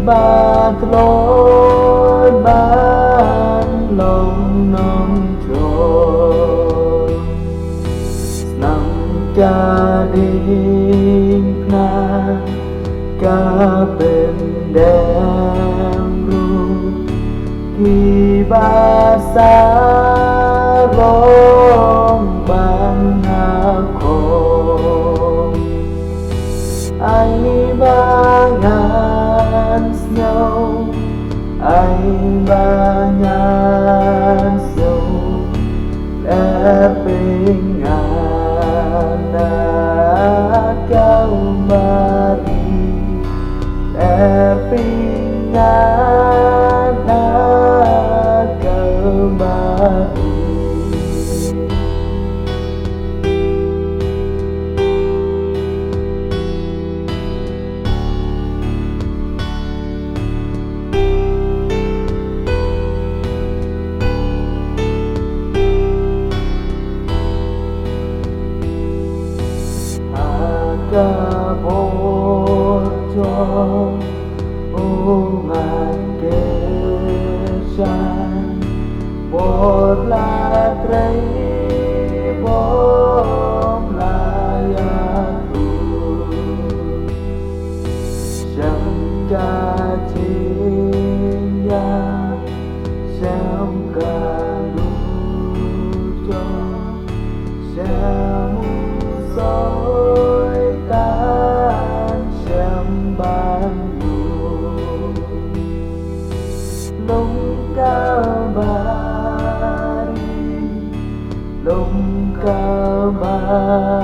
ba lối ban lòng nông trôi nằm ca đình na ca bên đem ru khi ba xa rong ban hà khổ anh ba ngàn sâu anh ba ngàn sâu để bình an đã cao mà đi để bình an đã cao mà đi. Cả bố cho ngàn kê san bố là trái bố là ya tu chẳng cả chi ya chẳng cả lu cho chẳng soi tan xem ban lung ca ba đi lung ca ba